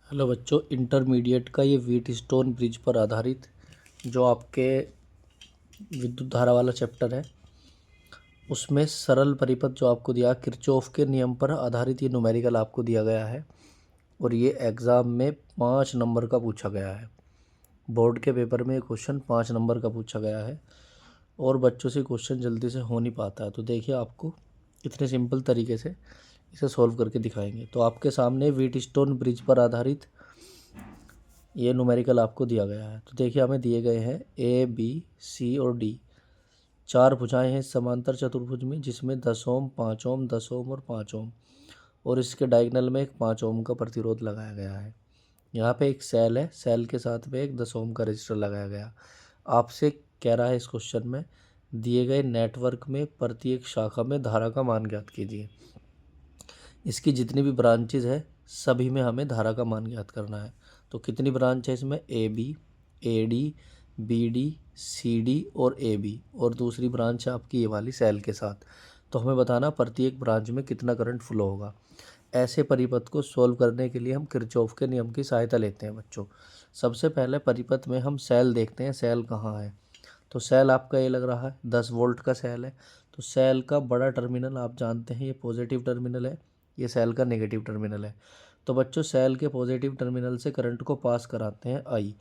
Hello बच्चों, intermediate का ये व्हीटस्टोन ब्रिज पर आधारित जो आपके विद्युत धारा वाला चैप्टर है उसमें सरल परिपथ जो आपको दिया किरचॉफ के नियम पर आधारित ये न्यूमेरिकल आपको दिया गया है और ये एग्ज़ाम में 5 नंबर का पूछा गया है। बोर्ड के पेपर में ये क्वेश्चन 5 नंबर का पूछा गया है और बच्चों से क्वेश्चन जल्दी से हो नहीं पाता है। तो देखिए, आपको इतने सिंपल तरीके से इसे सॉल्व करके दिखाएंगे। तो आपके सामने व्हीटस्टोन ब्रिज पर आधारित ये न्यूमेरिकल आपको दिया गया है। तो देखिए, हमें दिए गए हैं ए, बी, सी और डी। 4 भुजाएं हैं इस समांतर चतुर्भुज में, जिसमें 10 ओम, 5 ओम, 10 ओम और 5 ओम, और इसके डायगोनल में एक 5 ओम का प्रतिरोध लगाया गया है। यहाँ पे एक सेल है, सेल के साथ में एक 10 ओम का रजिस्टर लगाया गया। आपसे कह रहा है इस क्वेश्चन में, दिए गए नेटवर्क में प्रत्येक शाखा में धारा का मान ज्ञात कीजिए। इसकी जितनी भी ब्रांचेज है सभी में हमें धारा का मान ज्ञात करना है। तो कितनी ब्रांच है इसमें? A B, A D, B D, C D और ए बी, और दूसरी ब्रांच है आपकी ये वाली सेल के साथ। तो हमें बताना प्रत्येक ब्रांच में कितना करंट फ्लो होगा। ऐसे परिपथ को सॉल्व करने के लिए हम किरचॉफ के नियम की सहायता लेते हैं बच्चों। सबसे पहले परिपथ में हम सेल देखते हैं, सेल कहाँ है। तो सेल आपका ये लग रहा है 10 वोल्ट का सेल है। तो सेल का बड़ा टर्मिनल आप जानते हैं, ये पॉजिटिव टर्मिनल है, ये सेल का नेगेटिव टर्मिनल है। तो बच्चों, सेल के पॉजिटिव टर्मिनल से करंट को पास कराते हैं आई।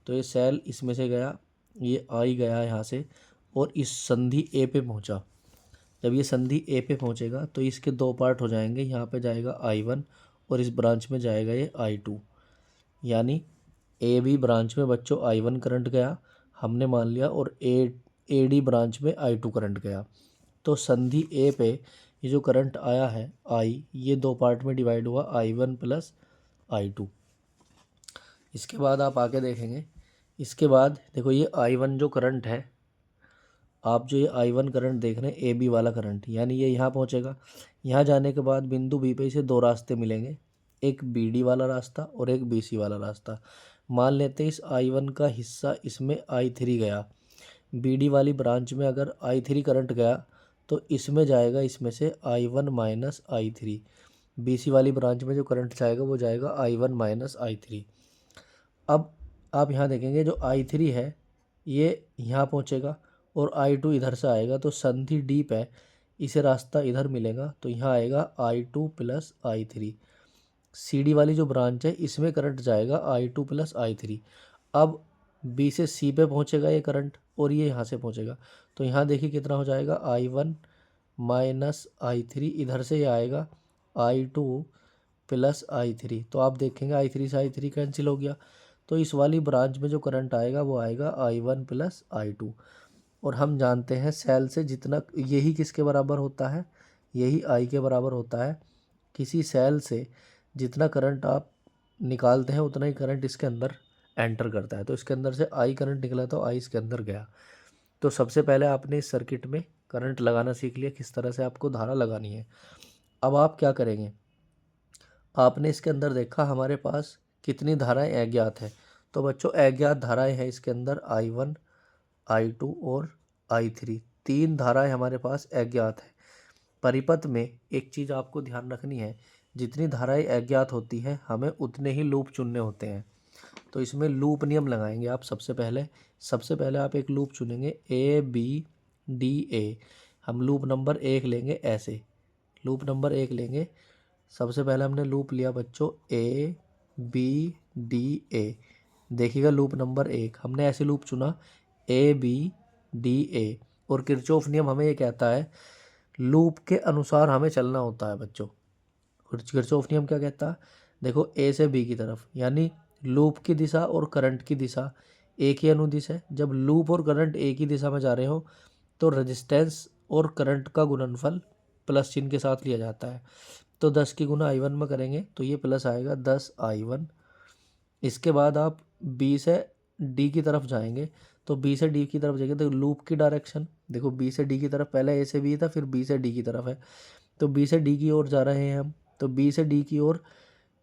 तो ये सेल इसमें से गया, ये आई गया यहाँ से और इस संधि ए पे पहुँचा। जब ये संधि ए पे पहुँचेगा तो इसके 2 पार्ट हो जाएंगे, यहाँ पे जाएगा I1 और इस ब्रांच में जाएगा ये I2। यानी ए बी ब्रांच में बच्चों I1 करंट गया हमने मान लिया, और ए डी ब्रांच में I2 करंट गया। तो संधि ए पे ये जो करंट आया है आई, ये 2 पार्ट में डिवाइड हुआ, I1 प्लस I2। इसके बाद आप आके देखेंगे, इसके बाद देखो ये I1 जो करंट है, आप जो ये I1 करंट देख रहे हैं ए बी वाला करंट, यानी ये यहाँ पहुँचेगा। यहाँ जाने के बाद बिंदु बी पे इसे 2 रास्ते मिलेंगे, एक बी डी वाला रास्ता और एक बी सी वाला रास्ता। मान लेते हैं इस I1 का हिस्सा इसमें I3 गया। बी डी वाली ब्रांच में अगर I3 करंट गया तो इसमें जाएगा, इसमें से I1 minus I3। B C वाली ब्रांच में जो करंट जाएगा वो जाएगा I1 माइनस I3। अब आप यहाँ देखेंगे जो I3 है ये यहाँ पहुँचेगा और I2 इधर से आएगा, तो संधि डी पे इसे रास्ता इधर मिलेगा, तो यहाँ आएगा I2 plus I3। C D वाली जो ब्रांच है इसमें करंट जाएगा I2 प्लस I3। अब बी से सी पे पहुँचेगा ये करंट और ये यहाँ से पहुँचेगा, तो यहाँ देखिए कितना हो जाएगा, I1 माइनस I3, इधर से ये आएगा I2 प्लस I3। तो आप देखेंगे I3 से I3 कैंसिल हो गया, तो इस वाली ब्रांच में जो करंट आएगा वो आएगा I1 प्लस I2। और हम जानते हैं सेल से जितना, यही किसके बराबर होता है, यही I के बराबर होता है। किसी सेल से जितना करंट आप निकालते हैं उतना ही करंट इसके अंदर एंटर करता है। तो इसके अंदर से I करंट निकला तो I इसके अंदर गया। तो सबसे पहले आपने इस सर्किट में करंट लगाना सीख लिया, किस तरह से आपको धारा लगानी है। अब आप क्या करेंगे, आपने इसके अंदर देखा हमारे पास कितनी धाराएं अज्ञात है। तो बच्चों, अज्ञात धाराएं हैं इसके अंदर I1, I2 और I3, 3 धाराएं हमारे पास अज्ञात है। परिपथ में एक चीज़ आपको ध्यान रखनी है, जितनी धाराएं अज्ञात होती हैं हमें उतने ही लूप चुनने होते हैं। तो इसमें लूप नियम लगाएंगे आप। सबसे पहले आप एक लूप चुनेंगे ए बी डी ए। हम लूप नंबर 1 लेंगे, ऐसे लूप नंबर 1 लेंगे। सबसे पहले हमने लूप लिया बच्चों ए बी डी ए। देखिएगा लूप नंबर 1 हमने ऐसे लूप चुना ए बी डी ए, और किरचॉफ नियम हमें ये कहता है लूप के अनुसार हमें चलना होता है बच्चों। किरचॉफ नियम क्या कहता है, देखो ए से बी की तरफ, यानी लूप की दिशा और करंट की दिशा एक ही अनुदिश है। जब लूप और करंट एक ही दिशा में जा रहे हो तो रेजिस्टेंस और करंट का गुणनफल प्लस चिन्ह के साथ लिया जाता है। तो 10 की गुना I1 में करेंगे तो ये प्लस आएगा 10I1। इसके बाद आप बी से डी की तरफ जाएंगे, तो बी से डी की तरफ जाएंगे तो लूप की डायरेक्शन देखो, बी से डी की तरफ, पहले ए से बी था फिर बी से डी की तरफ है, तो बी से डी की ओर जा रहे हैं हम। तो बी से डी की ओर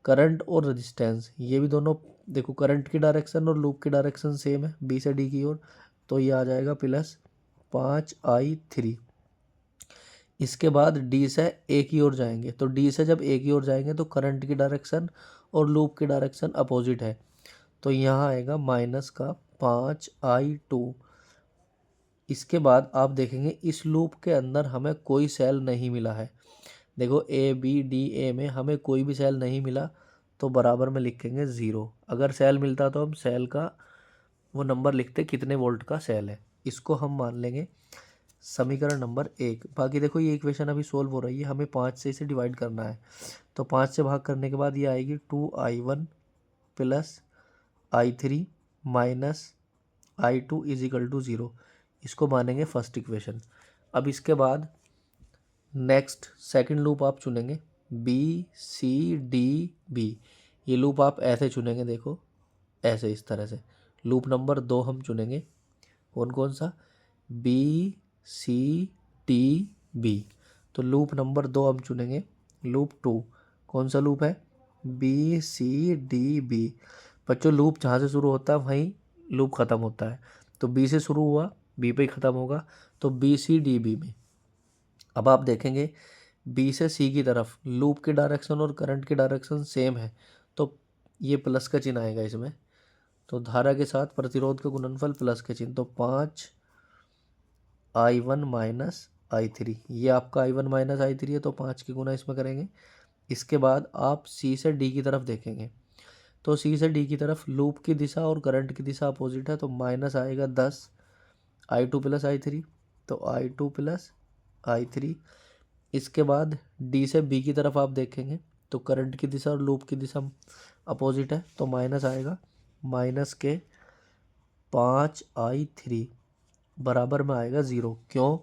करंट और रेजिस्टेंस ये भी दोनों देखो, करंट की डायरेक्शन और लूप की डायरेक्शन सेम है बी से डी की ओर, तो ये आ जाएगा प्लस 5I3। इसके बाद डी से ए की ओर जाएंगे, तो डी से जब ए की ओर जाएंगे तो करंट की डायरेक्शन और लूप की डायरेक्शन अपोजिट है, तो यहाँ आएगा माइनस का 5i2। इसके बाद आप देखेंगे इस लूप के अंदर हमें कोई सेल नहीं मिला है। देखो ए बी डी ए में हमें कोई भी सेल नहीं मिला, तो बराबर में लिखेंगे 0। अगर सेल मिलता तो हम सेल का वो नंबर लिखते कितने वोल्ट का सेल है। इसको हम मान लेंगे समीकरण नंबर 1। बाकी देखो ये इक्वेशन अभी सोल्व हो रही है, हमें 5 से इसे डिवाइड करना है। तो 5 से भाग करने के बाद ये आएगी 2i1 plus i3 minus i2 is equal to 0। इसको मानेंगे फर्स्ट इक्वेशन। अब इसके बाद नेक्स्ट सेकंड लूप आप चुनेंगे बी सी डी बी। ये लूप आप ऐसे चुनेंगे, देखो ऐसे इस तरह से। लूप नंबर 2 हम चुनेंगे, कौन कौन सा, बी सी डी बी। तो लूप नंबर 2 हम चुनेंगे। लूप 2 कौन सा लूप है, बी सी डी बी। बच्चों लूप जहाँ से शुरू होता है वहीं लूप ख़त्म होता है, तो बी से शुरू हुआ बी पे ही ख़त्म होगा, तो बी सी डी बी में। अब आप देखेंगे बी से सी की तरफ लूप की डायरेक्शन और करंट की डायरेक्शन सेम है, तो ये प्लस का चिन्ह आएगा इसमें। तो धारा के साथ प्रतिरोध का गुणनफल प्लस के चिन्ह, तो 5i1 माइनस i3। ये आपका i1 माइनस i3 है, तो 5 की गुना इसमें करेंगे। इसके बाद आप सी से डी की तरफ देखेंगे, तो सी से डी की तरफ लूप की दिशा और करंट की दिशा अपोजिट है, तो माइनस आएगा 10 i2 प्लस i3, तो i2 प्लस i3। इसके बाद डी से बी की तरफ आप देखेंगे, तो करंट की दिशा और लूप की दिशा अपोजिट है, तो माइनस आएगा माइनस के 5i3 बराबर में आएगा 0। क्यों,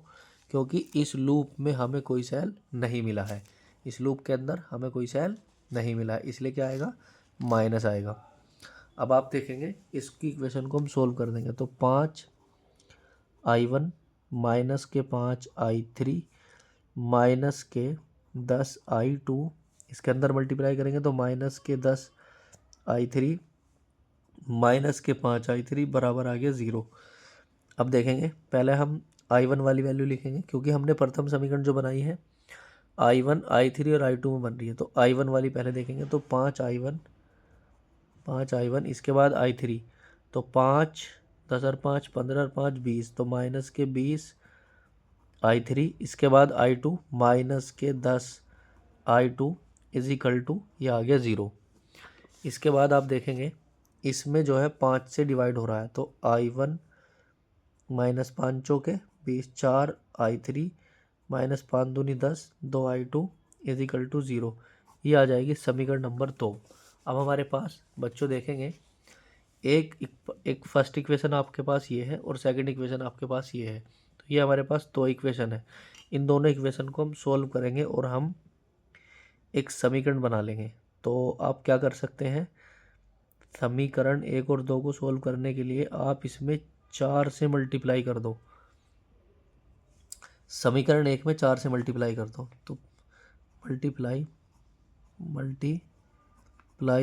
क्योंकि इस लूप में हमें कोई सेल नहीं मिला है, इस लूप के अंदर हमें कोई सेल नहीं मिला है, इसलिए क्या आएगा, माइनस आएगा। अब आप देखेंगे इसकी इक्वेशन को हम सोल्व कर देंगे, तो 5i1 माइनस के 5i3 माइनस के 10i2, इसके अंदर मल्टीप्लाई करेंगे तो माइनस के 10i3 माइनस के 5i3 बराबर आ गया 0। अब देखेंगे पहले हम i1 वाली वैल्यू लिखेंगे, क्योंकि हमने प्रथम समीकरण जो बनाई है i1 i3 और i2 में बन रही है, तो i1 वाली पहले देखेंगे, तो 5i1 इसके बाद i3, तो 5 10 और 5 15 और 5 20, तो माइनस के 20i3। इसके बाद i2 माइनस के 10i2 इज इक्वल टू ये आ गया 0। इसके बाद आप देखेंगे इसमें जो है 5 से डिवाइड हो रहा है, तो i1 माइनस 5 चौके 20 4i3 माइनस 5 दूनी 10 2i2 इज इक्वल टू 0। ये आ जाएगी समीकरण नंबर 2। अब हमारे पास बच्चों देखेंगे एक फर्स्ट इक्वेशन आपके पास ये है और सेकंड इक्वेशन आपके पास ये है, तो ये हमारे पास 2 इक्वेशन है। इन दोनों इक्वेशन को हम सोल्व करेंगे और हम एक समीकरण बना लेंगे। तो आप क्या कर सकते हैं, समीकरण 1 और 2 को सोल्व करने के लिए आप इसमें 4 से मल्टीप्लाई कर दो। समीकरण 1 में 4 से मल्टीप्लाई कर दो, तो multiply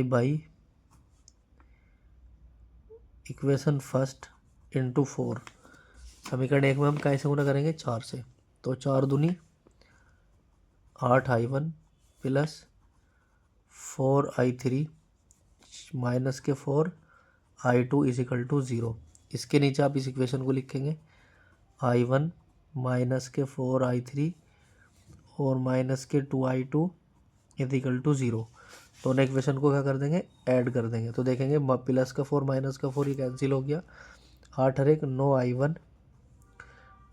by equation first into 4। समीकरण 1 में हम कैसे गुना करेंगे, 4 से, तो 4 दूनी 8i1 प्लस 4i3 माइनस के 4i2 इज इक्वल टू 0। इसके नीचे आप इस इक्वेशन को लिखेंगे i1 माइनस के 4i3 और माइनस के 2i2 इज इक्वल टू 0। दोनों इक्वेशन को क्या कर देंगे, ऐड कर देंगे, तो देखेंगे प्लस का 4 माइनस का 4 ये कैंसिल हो गया, 8 और 1 9i1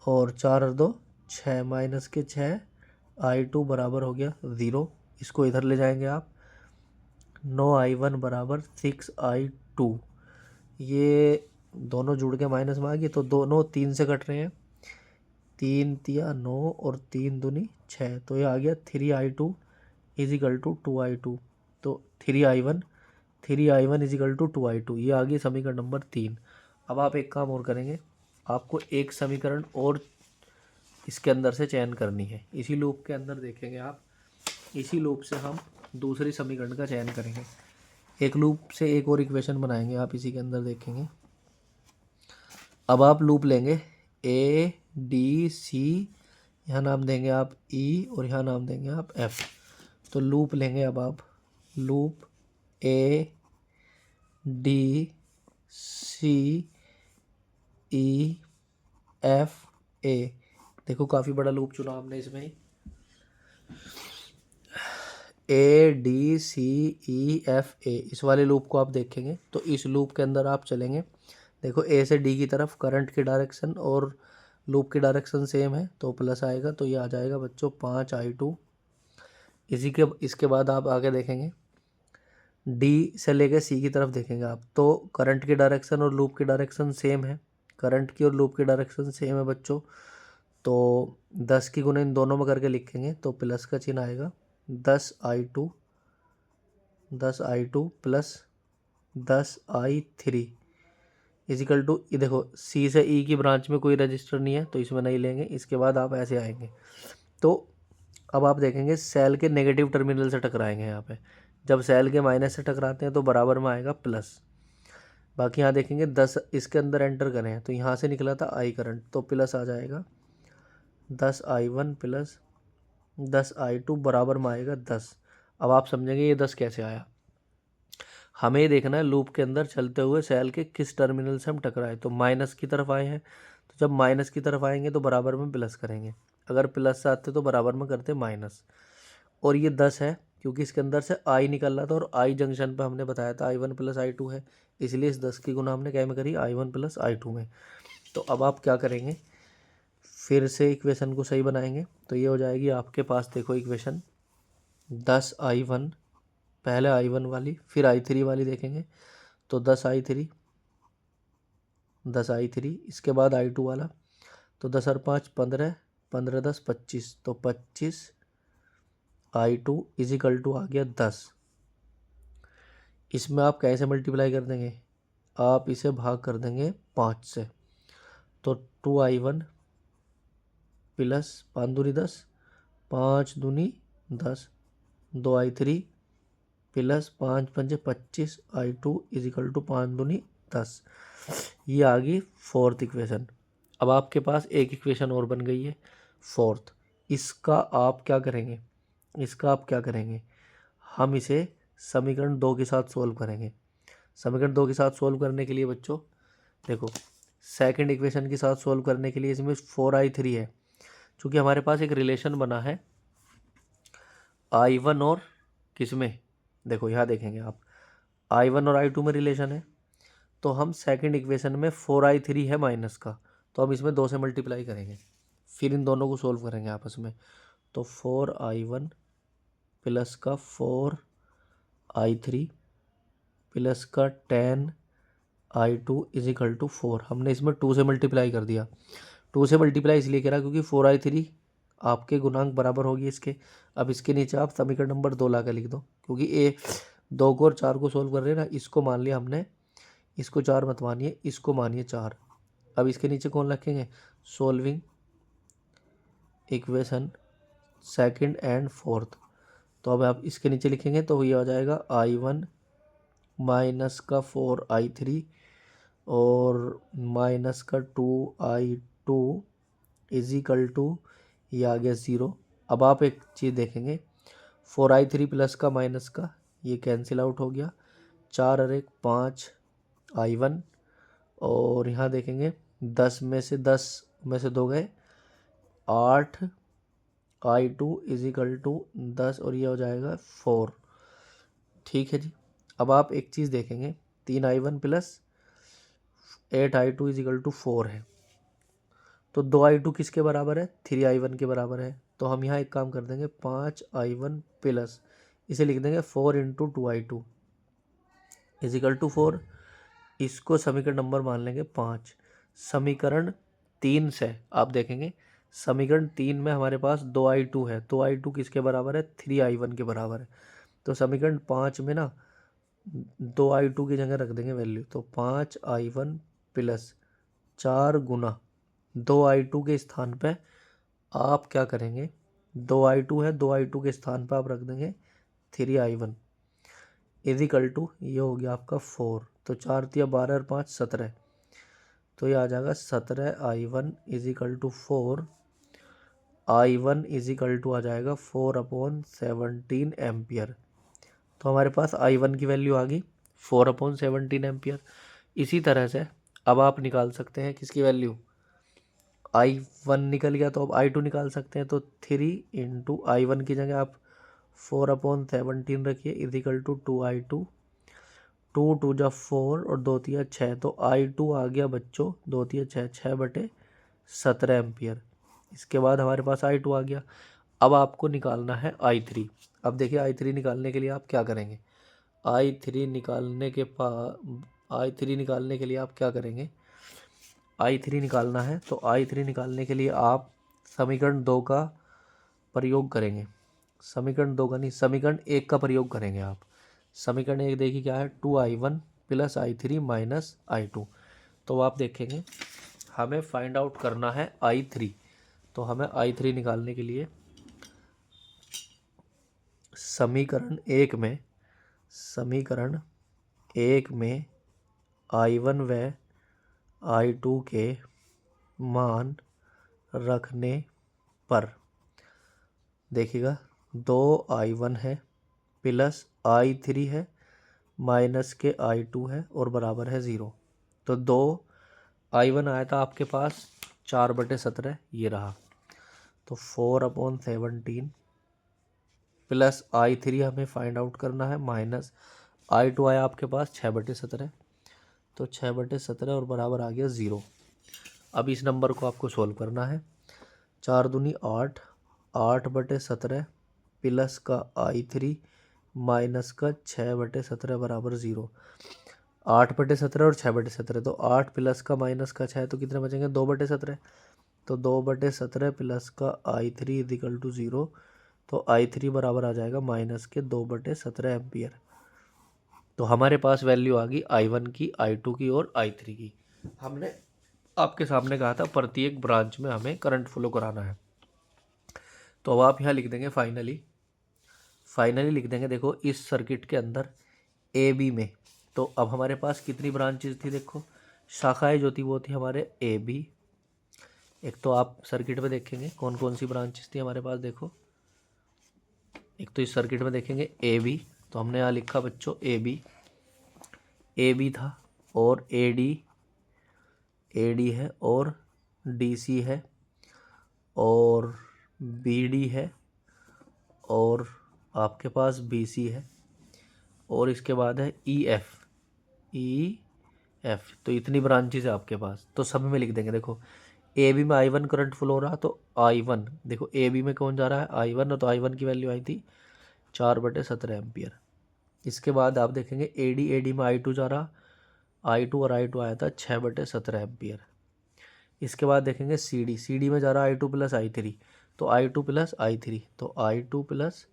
और 4 और 2 6 माइनस के 6i2 बराबर हो गया 0। इसको इधर ले जाएंगे आप, 9i1 बराबर 6i2। ये दोनों जुड़ के माइनस में आ गए, तो दोनों 3 से कट रहे हैं, 3 तिया 9 और 3 दूनी 6, तो ये आ गया 3i2 is equal to 2i2। तो 3i1 is equal to 2i2, ये आ गई समीकरण नंबर 3। अब आप एक काम और करेंगे, आपको एक समीकरण और इसके अंदर से चयन करनी है। इसी लूप के अंदर देखेंगे आप, इसी लूप से हम दूसरी समीकरण का चयन करेंगे। एक लूप से एक और इक्वेशन बनाएंगे, आप इसी के अंदर देखेंगे। अब आप लूप लेंगे ए डी सी, यहाँ नाम देंगे आप ई और यहाँ नाम देंगे आप एफ। तो लूप लेंगे अब आप, loop A D C E F A. देखो काफ़ी बड़ा लूप चुना हमने इसमें। ए डी सी ई एफ ए, इस वाले लूप को आप देखेंगे तो इस लूप के अंदर आप चलेंगे। देखो ए से डी की तरफ करंट की डायरेक्शन और लूप की डायरेक्शन सेम है तो प्लस आएगा, तो ये आ जाएगा बच्चों 5i2। इसके बाद आप आगे देखेंगे डी से लेकर सी की तरफ देखेंगे आप, तो करंट की डायरेक्शन और लूप की डायरेक्शन सेम है। करंट की और लूप की डायरेक्शन सेम है बच्चों, तो 10 की गुना इन दोनों में करके लिखेंगे तो प्लस का चिन्ह आएगा। 10i2 plus 10i3 is equal to, ये देखो सी से ई की ब्रांच में कोई रजिस्टर नहीं है तो इसमें नहीं लेंगे। इसके बाद आप ऐसे आएंगे तो अब आप देखेंगे सेल के नेगेटिव टर्मिनल से टकराएंगे। यहाँ पे जब सेल के माइनस से टकराते हैं तो बराबर में आएगा प्लस। बाकी यहाँ देखेंगे 10 इसके अंदर एंटर करें तो यहाँ से निकला था आई करंट, तो प्लस आ जाएगा 10i1 प्लस 10i2 बराबर में आएगा 10। अब आप समझेंगे ये 10 कैसे आया। हमें ये देखना है लूप के अंदर चलते हुए सेल के किस टर्मिनल से हम टकराए, तो माइनस की तरफ आए हैं तो जब माइनस की तरफ आएंगे तो बराबर में प्लस करेंगे, अगर प्लस से आते तो बराबर में करते माइनस। और ये 10 है क्योंकि इसके अंदर से आई निकल रहा था और आई जंक्शन पे हमने बताया था i1 प्लस i2 है, इसलिए इस 10 की गुना हमने क्या में करी i1 प्लस i2 में। तो अब आप क्या करेंगे, फिर से इक्वेशन को सही बनाएंगे तो ये हो जाएगी आपके पास, देखो इक्वेशन 10i1, पहले i1 वाली फिर i3 वाली देखेंगे तो 10i3 इसके बाद i2 वाला, तो 10 और 5 15, 15 10 25, तो 25i2 इजिकल टू आ गया 10। इसमें आप कैसे मल्टीप्लाई कर देंगे, आप इसे भाग कर देंगे 5 से, तो 2i1 प्लस 5 दूनी 10, 5 दूनी 10, 2i3 प्लस 5 पंजे 25, i2 इजिकल टू 5 दूनी 10। ये आ गई फोर्थ इक्वेशन। अब आपके पास एक इक्वेशन और बन गई है फोर्थ। इसका आप क्या करेंगे, हम इसे समीकरण 2 के साथ सोल्व करेंगे। समीकरण 2 के साथ सोल्व करने के लिए बच्चों देखो सेकंड इक्वेशन के साथ सोल्व करने के लिए इसमें 4i3 है, क्योंकि हमारे पास एक रिलेशन बना है i1 और किसमें, देखो यहाँ देखेंगे आप i1 और i2 में रिलेशन है, तो हम सेकंड इक्वेशन में 4i3 है माइनस का, तो हम इसमें 2 से मल्टीप्लाई करेंगे, फिर इन दोनों को सोल्व करेंगे आपस में। तो 4i1 प्लस का 4i3 प्लस का 10i2 इजिकल टू 4, हमने इसमें 2 से मल्टीप्लाई कर दिया। 2 से मल्टीप्लाई इसलिए करा क्योंकि 4i3 आपके गुणांक बराबर होगी इसके। अब इसके नीचे आप समीकरण नंबर 2 ला कर लिख दो, क्योंकि ए 2 को और 4 को सोल्व कर रहे हैं ना, इसको मान लिया हमने, इसको 4 मत मानिए, इसको मानिए 4। अब इसके नीचे कौन रखेंगे, solving equation second and fourth, तो अब आप इसके नीचे लिखेंगे तो ये आ जाएगा i1 माइनस का 4i3 और माइनस का 2i2 इजिकल टू ये आ गया 0। अब आप एक चीज़ देखेंगे 4i3 प्लस का माइनस का ये कैंसिल आउट हो गया, 4 और 1 5i1 और यहाँ देखेंगे 10 में से 2 गए 8i2 इजिकल टू 10 और ये हो जाएगा 4। ठीक है जी। अब आप एक चीज़ देखेंगे 3i1 plus 8i2 is equal to 4 है, तो 2i2 किसके बराबर है, 3i1 के बराबर है, तो हम यहाँ एक काम कर देंगे 5i1 प्लस इसे लिख देंगे 4 इंटू 2i2 इजिकल टू 4, इसको समीकरण नंबर मान लेंगे 5। समीकरण 3 से आप देखेंगे समीकरण 3 में हमारे पास 2i2 है, 2i2 किसके बराबर है, 3i1 के बराबर है, तो समीकरण 5 में ना 2i2 की जगह रख देंगे वैल्यू, तो 5i1 प्लस 4 गुना 2i2 के स्थान पे आप क्या करेंगे, 2i2 है 2i2 के स्थान पे आप रख देंगे 3i1 इजिकल टू ये हो गया आपका 4, तो 4 तिया 12 और 5 17, तो ये आ जाएगा 17i1 equal to 4, i1 equal to आ जाएगा 4/17 एम्पियर। तो हमारे पास I1 की वैल्यू आ गई 4/17 एम्पियर। इसी तरह से अब आप निकाल सकते हैं किसकी वैल्यू, I1 निकल गया तो अब I2 निकाल सकते हैं। तो 3 × I1 की जगह आप 4/17 रखिए इजिकल टू 2I2। 2×2 = 4 और 2×3 = 6, तो I2 आ गया बच्चों 2×3 = 6, 6/17 एम्पियर। इसके बाद हमारे पास I2 आ गया। अब आपको निकालना है I3। अब देखिए I3 निकालने के लिए आप क्या करेंगे, I3 निकालने के लिए आप क्या करेंगे, I3 निकालना है तो I3 निकालने के लिए आप समीकरण 2 का प्रयोग करेंगे। समीकरण 2 का नहीं, समीकरण 1 का प्रयोग करेंगे आप। समीकरण 1 देखिए क्या है, 2I1 + I3 - I2। तो आप देखेंगे हमें फाइंड आउट करना है I3। तो हमें I3 निकालने के लिए समीकरण 1 में I1 व I2 के मान रखने पर देखिएगा 2I1 है प्लस I3 है माइनस के I2 है और बराबर है 0। तो 2I1 आया था आपके पास 4/17, ये रहा। तो 4/17 प्लस I3 हमें फाइंड आउट करना है, माइनस I2 आया आपके पास 6/17। तो 6/17 और बराबर आ गया 0। अब इस नंबर को आपको सोल्व करना है। 4 दूनी 8, 8/17 प्लस का I3 माइनस का 6/17 बराबर 0। 8/17 और 6/17, तो 8 प्लस का माइनस का 6, तो कितने बचेंगे 2/17। तो 2/17 प्लस का I3 इजिकल टू 0। तो I3 बराबर आ जाएगा माइनस के 2/17 एम्पियर। तो हमारे पास वैल्यू आ गई I1 की, I2 की और I3 की। हमने आपके सामने कहा था प्रत्येक ब्रांच में हमें करंट फ्लो कराना है। तो अब आप यहाँ लिख देंगे फाइनली लिख देंगे। देखो इस सर्किट के अंदर AB में, तो अब हमारे पास कितनी ब्रांचेस थी, देखो शाखाएं जो थी वो थी हमारे AB। एक तो आप सर्किट में देखेंगे कौन कौन सी ब्रांचेस थी हमारे पास, देखो एक तो इस सर्किट में देखेंगे AB, तो हमने यहाँ लिखा बच्चों AB था, और AD है, और DC है, और BD है, और आपके पास BC है, और इसके बाद है EF। तो इतनी ब्रांचेस है आपके पास, तो सब में लिख देंगे। देखो AB में I1 करंट फ्लो हो रहा, तो I1 देखो AB में कौन जा रहा है I1, तो I1 की वैल्यू आई थी 4/17 एम्पियर। इसके बाद आप देखेंगे AD में I2 जा रहा, I2 और I2 आया था 6/17 एम्पियर। इसके बाद देखेंगे CD में जा रहा I2 + I3, तो I2 + I3, तो I2 +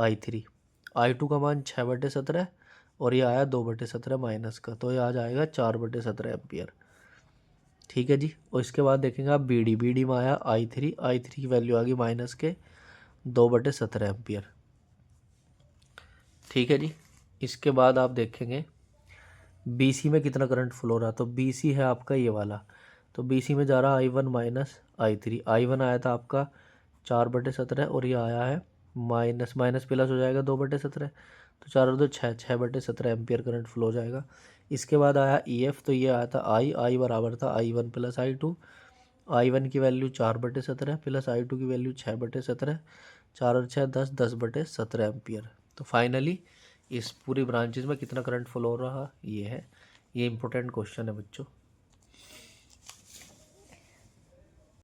I3। I2 का मान 6/17 और ये आया 2/17 माइनस का, तो ये आ जाएगा 4/17 एम्पियर। ठीक है जी। और इसके बाद देखेंगे आप BD में आया I3 की वैल्यू आ गई माइनस के 2/17 एम्पियर। ठीक है जी। इसके बाद आप देखेंगे BC में कितना करंट फ्लो रहा, तो BC है आपका ये वाला, तो BC में जा रहा I1 - I3। I1 आया था आपका 4/17 और ये आया है माइनस प्लस हो जाएगा 2/17, तो 4 और 2 6, 6/17 एम्पियर करंट फ्लो हो जाएगा। इसके बाद आया EF, तो ये आया था I बराबर था I1 + I2। I1 की वैल्यू 4/17 प्लस I2 की वैल्यू 6/17, 4 और 6 10, 10/17 एम्पियर। तो फाइनली इस पूरी ब्रांचेज में कितना करंट फ्लो हो रहा ये है। ये इंपॉर्टेंट क्वेश्चन है बच्चों।